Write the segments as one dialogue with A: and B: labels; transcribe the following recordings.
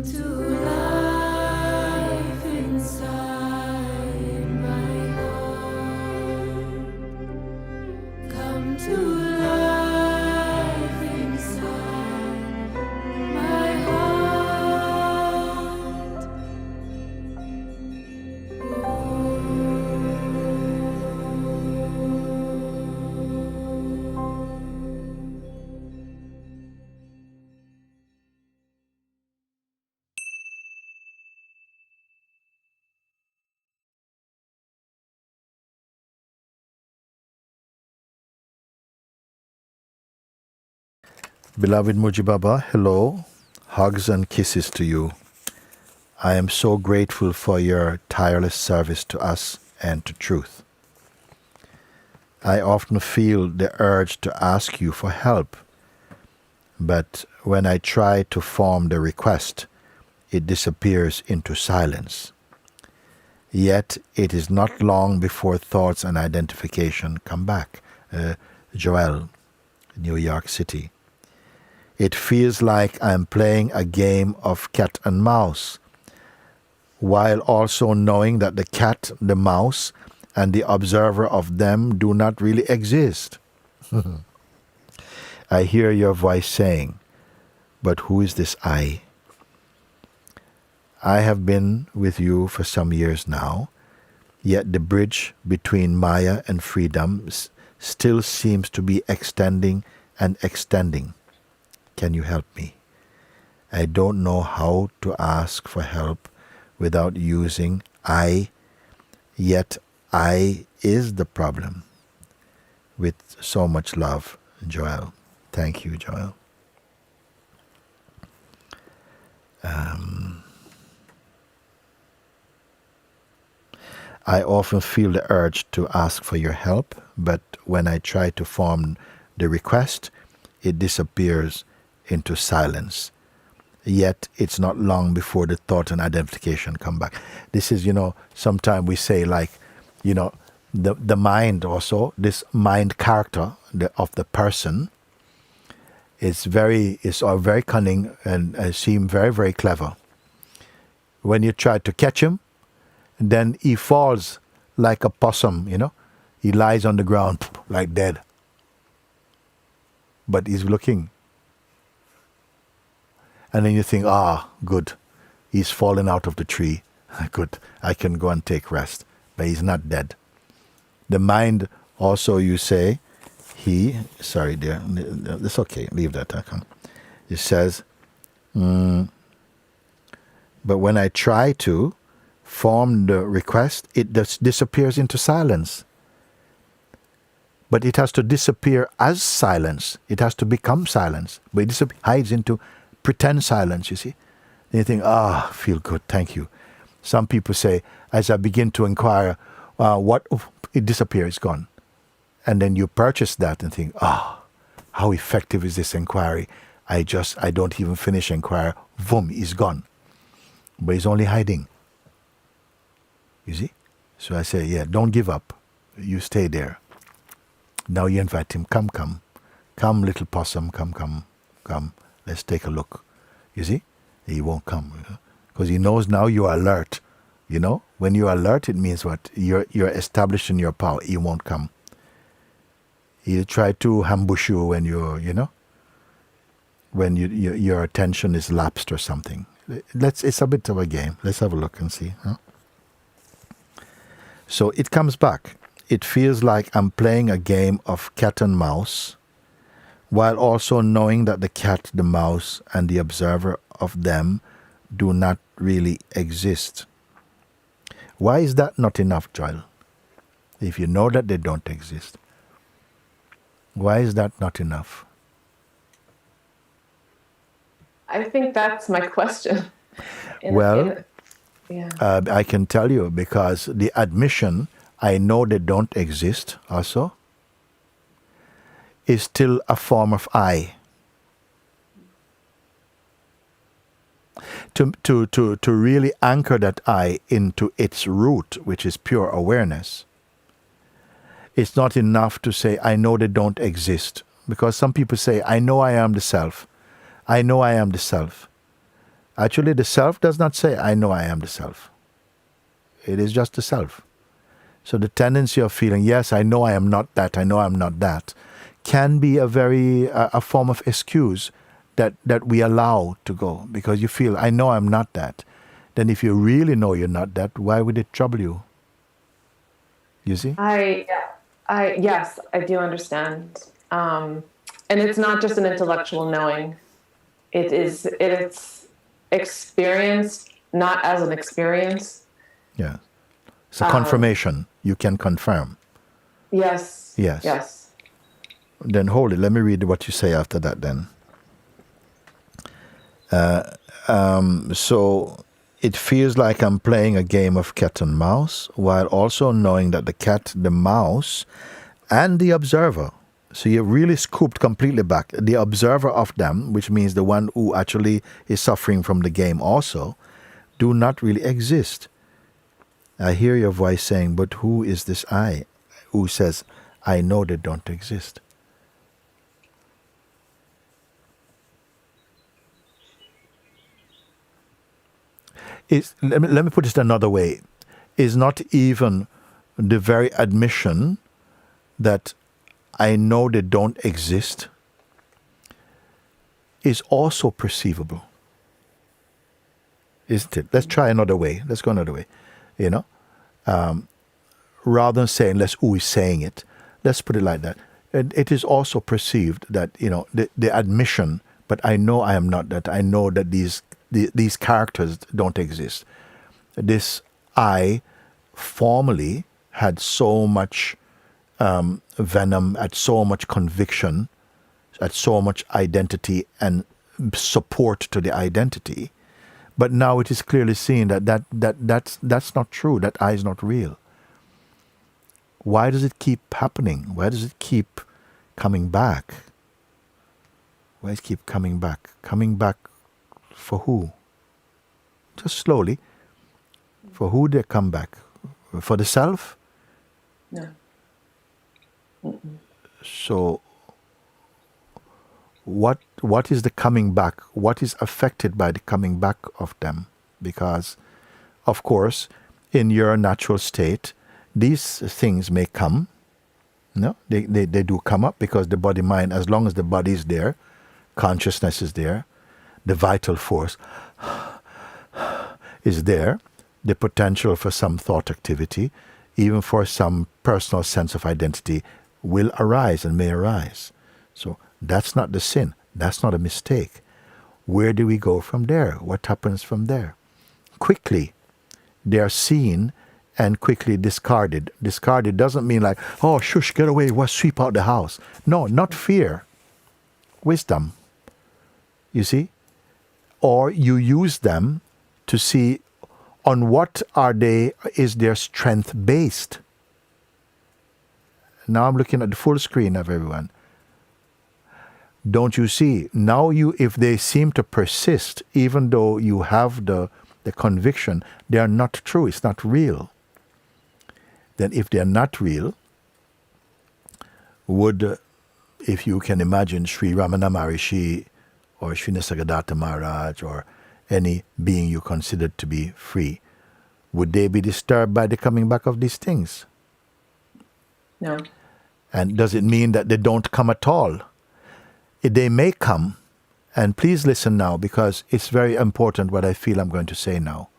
A: to life inside my heart. Come to life inside my heart.
B: Beloved Mujibaba, hello. Hugs and kisses to you. I am so grateful for your tireless service to us and to truth. I often feel the urge to ask you for help, but when I try to form the request, it disappears into silence. Yet it is not long before thoughts and identification come back. Joel, New York City. It feels like I'm playing a game of cat and mouse, while also knowing that the cat, the mouse, and the observer of them do not really exist. I hear your voice saying, but who is this I? I have been with you for some years now, yet the bridge between Maya and freedom still seems to be extending and extending. Can you help me? I don't know how to ask for help without using I, yet I is the problem. With so much love, Joel. Thank you, Joel. I often feel the urge to ask for your help, but when I try to form the request, it disappears into silence. Yet it's not long before the thought and identification come back. This is, sometimes we say the mind also, this mind character of the person is very cunning and seem very, very clever. When you try to catch him, then he falls like a possum, He lies on the ground like dead. But he's looking. And then you think, good. He's fallen out of the tree. Good. I can go and take rest. But he's not dead. The mind also, you say, sorry dear, it's okay, leave that. It says, but when I try to form the request, it disappears into silence. But it has to disappear as silence. It has to become silence. But it hides into pretend silence, you see. Then you think, feel good, thank you. Some people say, as I begin to inquire, it disappears, gone. And then you purchase that and think, how effective is this inquiry? I don't even finish inquiry, boom, he's gone. But he's only hiding. You see? So I say, don't give up. You stay there. Now you invite him, come. Come, little possum, come. Let's take a look. You see? He won't come. Because he knows now you are alert. When you're alert, it means what? You're establishing your power. He won't come. He'll try to ambush you when when your attention is lapsed or something. It's a bit of a game. Let's have a look and see. Huh? So it comes back. It feels like I'm playing a game of cat and mouse, while also knowing that the cat, the mouse, and the observer of them do not really exist. Why is that not enough, Joel? If you know that they don't exist, why is that not enough?
C: I think that's my question.
B: I can tell you, because the admission, I know they don't exist also, is still a form of I. To really anchor that I into its root, which is pure awareness, it's not enough to say, I know they don't exist. Because some people say, I know I am the self. I know I am the self. Actually, the self does not say, I know I am the self. It is just the self. So the tendency of feeling, yes, I know I am not that, I know I'm not that, can be a form of excuse that we allow to go, because you feel, I know I'm not that. Then if you really know you're not that, why would it trouble you? You see?
C: Yes, I do understand. And it's not just an intellectual knowing. It's experienced not as an experience.
B: Yeah. It's a confirmation. You can confirm.
C: Yes.
B: Yes.
C: Yes.
B: Then hold it. Let me read what you say after that then. So it feels like I'm playing a game of cat and mouse, while also knowing that the cat, the mouse, and the observer, so you're really scooped completely back, the observer of them, which means the one who actually is suffering from the game also, do not really exist. I hear your voice saying, but who is this I who says, I know they don't exist? Let me put it another way. Is not even the very admission that I know they don't exist is also perceivable. Isn't it? Let's try another way. Let's go another way. Rather than saying, who is saying it, let's put it like that. It is also perceived that, the admission, but I know I am not that. I know that these characters don't exist. This I formerly had so much venom, had so much conviction, had so much identity and support to the identity. But now it is clearly seen that's not true. That I is not real. Why does it keep happening? Why does it keep coming back? Why does it keep coming back? Coming back for who? Just slowly. For who they come back? For the self?
C: No. Mm-mm.
B: So what is the coming back? What is affected by the coming back of them? Because, of course, in your natural state, these things may come. No, they do come up because the body mind, as long as the body is there, consciousness is there, the vital force is there, the potential for some thought activity, even for some personal sense of identity, will arise and may arise. So that's not the sin. That's not a mistake. Where do we go from there? What happens from there? Quickly, they are seen and quickly discarded. Discarded doesn't mean like, oh, shush, get away, sweep out the house. No, not fear. Wisdom. You see? Or you use them to see on what is their strength based. Now I'm looking at the full screen of everyone. Don't you see? Now if they seem to persist, even though you have the conviction, they are not true, it's not real. Then if they are not real, if you can imagine Sri Ramana Maharishi or Sri Nisargadatta Maharaj or any being you considered to be free, would they be disturbed by the coming back of these things?
C: No.
B: And does it mean that they don't come at all? They may come, and please listen now because it's very important what I feel I'm going to say now.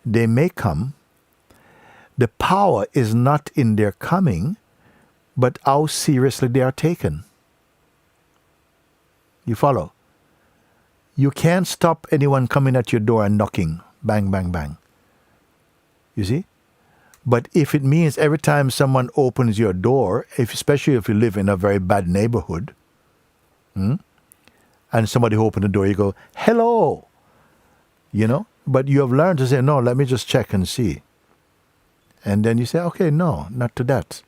B: They may come. The power is not in their coming, but how seriously they are taken. You follow? You can't stop anyone coming at your door and knocking. Bang, bang, bang. You see? But if it means every time someone opens your door, especially if you live in a very bad neighborhood, and somebody opens the door, you go, hello, but you have learned to say, no, let me just check and see. And then you say, okay, no, not to that.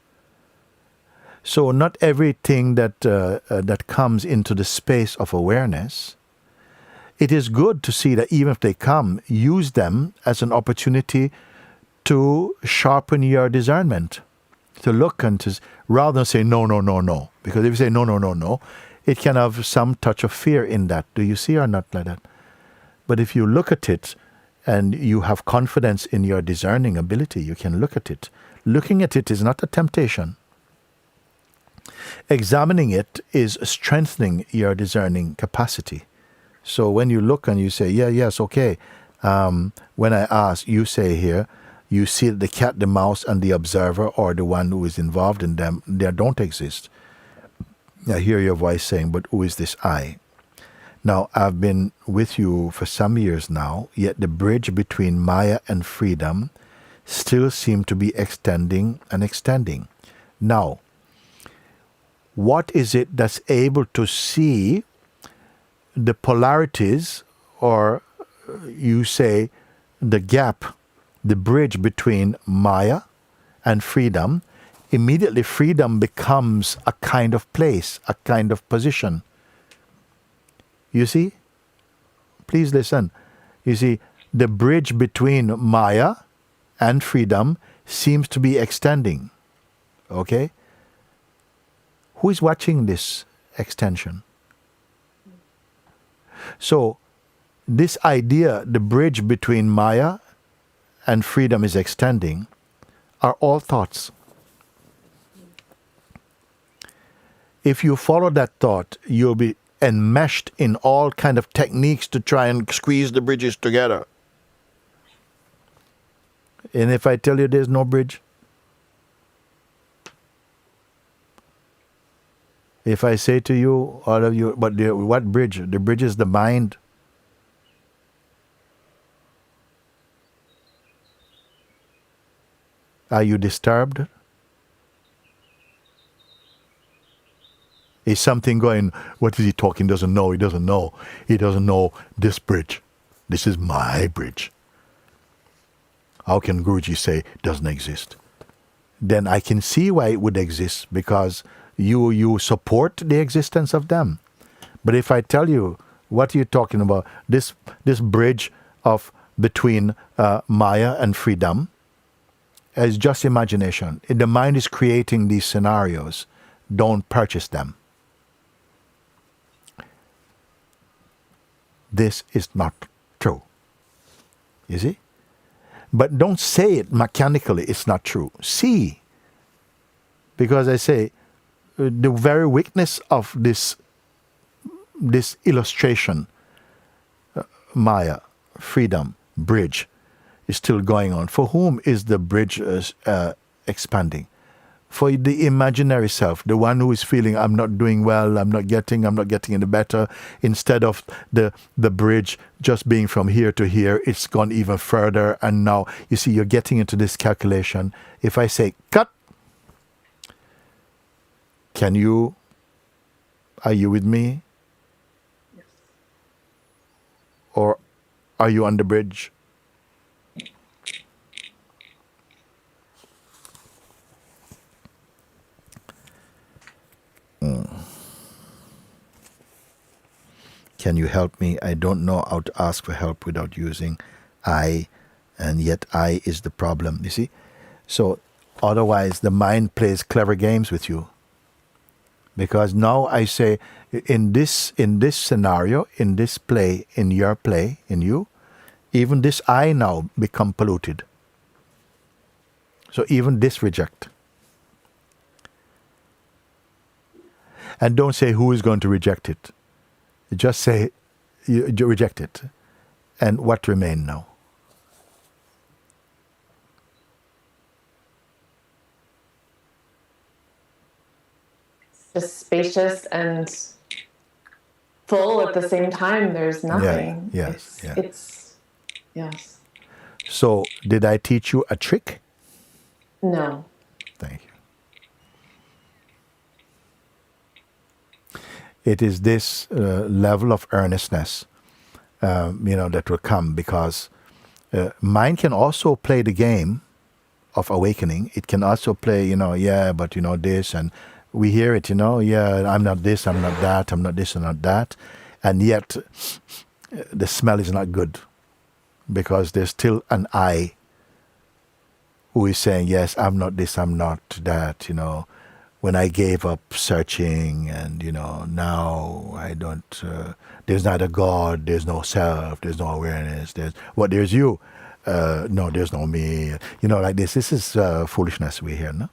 B: So not everything that comes into the space of awareness, it is good to see that even if they come, use them as an opportunity to sharpen your discernment, to look and to, rather than say no, no, no, no. Because if you say no, no, no, no, it can have some touch of fear in that. Do you see or not like that? But if you look at it and you have confidence in your discerning ability, you can look at it. Looking at it is not a temptation. Examining it is strengthening your discerning capacity. So when you look and you say, yes, okay. When I ask, you say here, you see the cat, the mouse, and the observer, or the one who is involved in them, they don't exist. I hear your voice saying, but who is this I? Now, I've been with you for some years now, yet the bridge between Maya and freedom still seems to be extending and extending. Now, what is it that's able to see the polarities, or you say the gap, the bridge between Maya and freedom? Immediately freedom becomes a kind of place, a kind of position. You see? Please listen. You see, the bridge between Maya and freedom seems to be extending. Okay? Who is watching this extension? So, this idea, the bridge between Maya and freedom is extending, are all thoughts. If you follow that thought, you'll be enmeshed in all kind of techniques to try and squeeze the bridges together. And if I tell you there's no bridge, if I say to you, all of you, but what bridge? The bridge is the mind. Are you disturbed? Is something going, what is he talking? Doesn't know. He doesn't know. He doesn't know this bridge. This is my bridge. How can Guruji say doesn't exist? Then I can see why it would exist, because you support the existence of them. But if I tell you, what are you talking about? This bridge of between Maya and freedom is just imagination. The mind is creating these scenarios. Don't purchase them. This is not true. You see? But don't say it mechanically, it's not true. See. Because I say, the very weakness of this illustration, Maya, freedom, bridge, is still going on. For whom is the bridge expanding? For the imaginary self, the one who is feeling, I'm not doing well, I'm not getting any better. Instead of the bridge just being from here to here, it's gone even further. And now, you see, you're getting into this calculation. If I say, cut, are you with me?
C: Yes.
B: Or are you on the bridge? Can you help me? I don't know how to ask for help without using I, and yet I is the problem. You see? So otherwise the mind plays clever games with you. Because now I say, in this scenario, in this play, in your play, in you, even this I now become polluted. So even this reject. And don't say who is going to reject it. Just say you reject it. And what remain now?
C: Just spacious and full at the same time. There's nothing.
B: Yeah,
C: It's yes.
B: So, did I teach you a trick?
C: No.
B: Thank you. It is this level of earnestness, that will come, because mind can also play the game of awakening. It can also play, but this, and we hear it, I'm not this, I'm not that, I'm not this, I'm not that. And yet, the smell is not good, because there's still an I who is saying, yes, I'm not this, I'm not that, when I gave up searching, and now I don't. There's not a God. There's no self. There's no awareness. There's you. No, there's no me. Like this. This is foolishness we hear, no?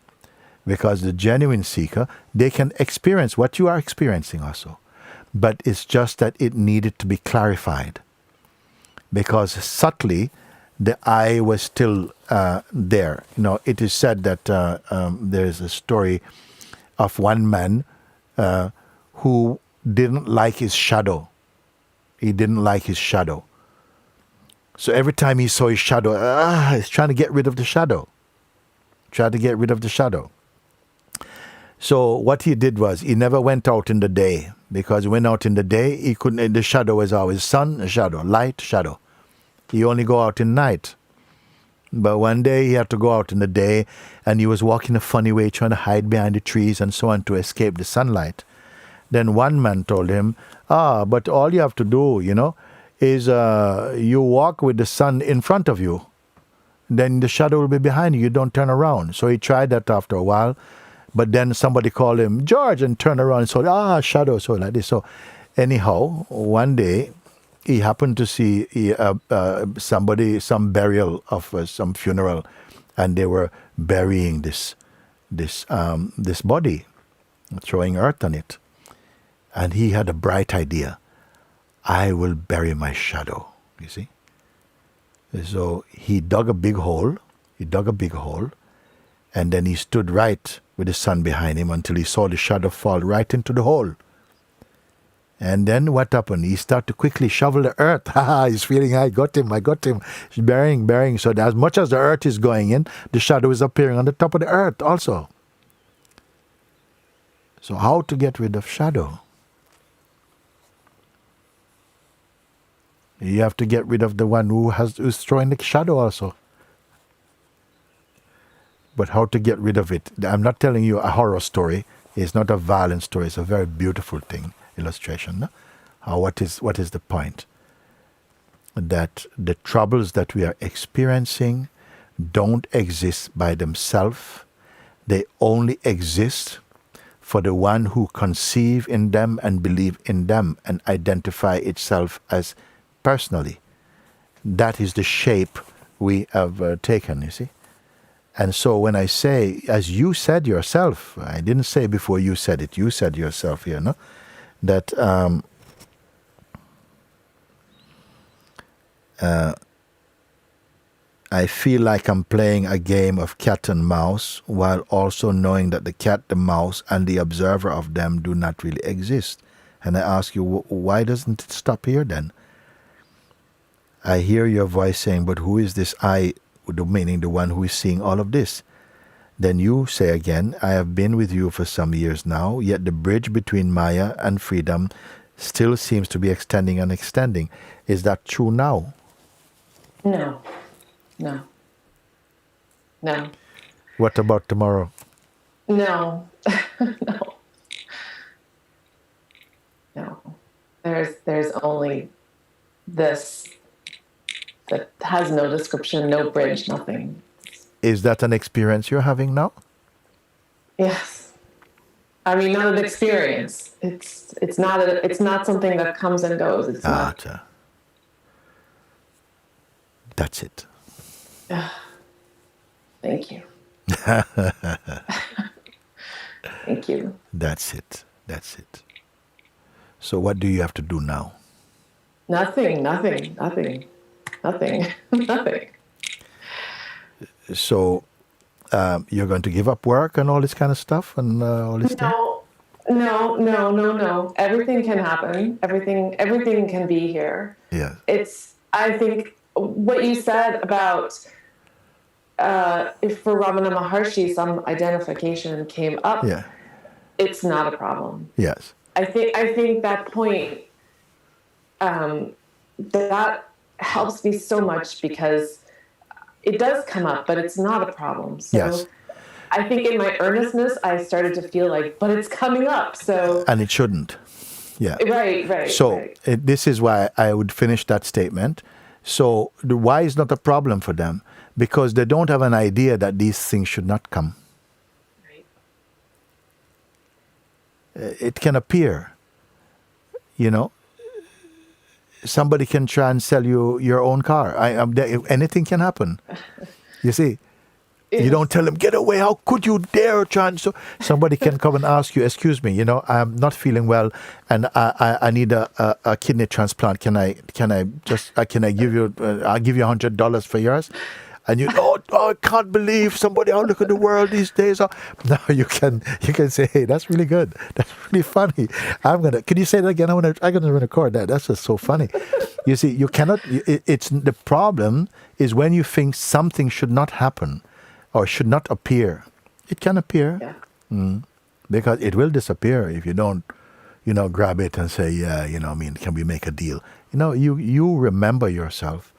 B: Because the genuine seeker, they can experience what you are experiencing also, but it's just that it needed to be clarified. Because subtly, the I was still there. It is said that there's a story of one man who didn't like his shadow. He didn't like his shadow. So every time he saw his shadow, he's trying to get rid of the shadow. So what he did was, he never went out in the day, because he went out in the day, he couldn't. The shadow was always sun, shadow, light, shadow. He only go out in night. But one day he had to go out in the day, and he was walking a funny way, trying to hide behind the trees and so on to escape the sunlight. Then one man told him, but all you have to do, is you walk with the sun in front of you. Then the shadow will be behind you. You don't turn around. So he tried that after a while. But then somebody called him, George, and turned around and saw, shadow, so like this. So anyhow, one day, he happened to see some burial of some funeral, and they were burying this body, throwing earth on it. And he had a bright idea. I will bury my shadow, you see. So he dug a big hole, and then he stood right with the sun behind him until he saw the shadow fall right into the hole. And then what happened? He started to quickly shovel the earth. He's feeling, I got him. He's burying. So as much as the earth is going in, the shadow is appearing on the top of the earth also. So how to get rid of shadow? You have to get rid of the one who's throwing the shadow also. But how to get rid of it? I'm not telling you a horror story. It's not a violent story. It's a very beautiful thing. Illustration. No? What is the point? That the troubles that we are experiencing don't exist by themselves. They only exist for the one who conceive in them and believe in them and identify itself as personally. That is the shape we have taken, you see. And so when I say, as you said yourself, I didn't say before you said it, you said yourself here, no? That I feel like I'm playing a game of cat and mouse, while also knowing that the cat, the mouse, and the observer of them do not really exist. And I ask you, why doesn't it stop here then? I hear your voice saying, but who is this I, meaning the one who is seeing all of this? Then you say again, I have been with you for some years now, yet the bridge between Maya and freedom still seems to be extending and extending. Is that true now?
C: No.
B: What about tomorrow?
C: No. No. There's only this that has no description, no bridge, nothing.
B: Is that an experience you're having now?
C: Yes. I mean, not an experience. It's not something that comes and goes. It's not.
B: That's it.
C: Thank you. Thank you.
B: That's it. So what do you have to do now?
C: Nothing.
B: So you're going to give up work and all this kind of stuff and all this stuff?
C: No. Everything can happen. Everything can be here.
B: Yeah.
C: I think what you said about if for Ramana Maharshi some identification came up, it's not a problem.
B: Yes.
C: I think that point that helps me so much because it does come up, but it's not a problem. So
B: yes.
C: I think in my earnestness, I started to feel like, but it's coming up. So
B: and it shouldn't. Yeah.
C: Right.
B: So this is why I would finish that statement. So the why is not a problem for them because they don't have an idea that these things should not come.
C: Right.
B: it can appear. You know, somebody can try and sell you your own car. Anything can happen. You see, you don't tell them, get away, how could you dare try and so. Somebody can come and ask you, excuse me, you know, I'm not feeling well and I need a kidney transplant. Can I give you, I'll give you $100 for yours. And you, I can't believe somebody out look at the world these days. Now you can say, hey, that's really good. That's really funny. Can you say that again? I'm gonna record that. That's just so funny. You see, you cannot. It's the problem is when you think something should not happen, or should not appear. It can appear, because it will disappear if you don't, you know, grab it and say, yeah, you know, I mean, can we make a deal? You know, you remember yourself.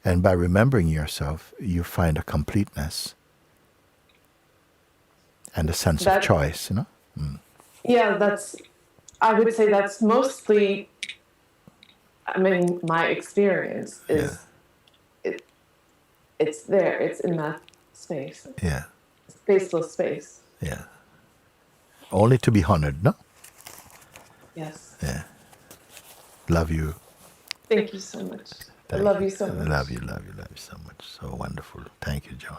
B: And by remembering yourself, you find a completeness and a sense of choice, you know?
C: Yeah, I would say that's mostly, I mean, my experience is, it's there, it's in that space.
B: Yeah.
C: Spaceless space.
B: Yeah. Only to be honored, no?
C: Yes.
B: Yeah. Love you.
C: Thank you so much. I love you so much.
B: Love you so much. So wonderful. Thank you, Joe.